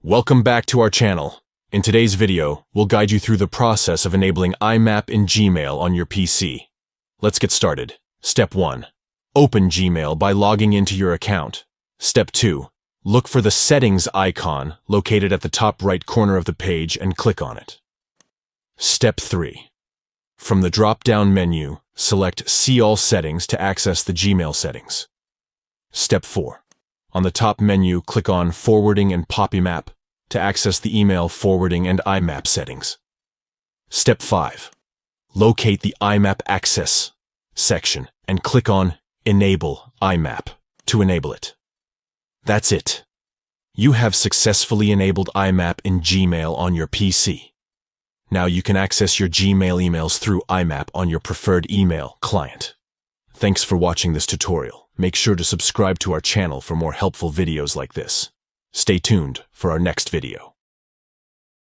Welcome back to our channel. In today's video, we'll guide you through the process of enabling IMAP in Gmail on your PC. Let's get started. Step 1. Open Gmail by logging into your account. Step 2. Look for the Settings icon located at the top right corner of the page and click on it. Step 3. From the drop-down menu, select See All Settings to access the Gmail settings. Step 4. On the top menu, click on Forwarding and Pop IMAP to access the email forwarding and IMAP settings. Step 5. Locate the IMAP Access section and click on Enable IMAP to enable it. That's it. You have successfully enabled IMAP in Gmail on your PC. Now you can access your Gmail emails through IMAP on your preferred email client. Thanks for watching this tutorial. Make sure to subscribe to our channel for more helpful videos like this. Stay tuned for our next video.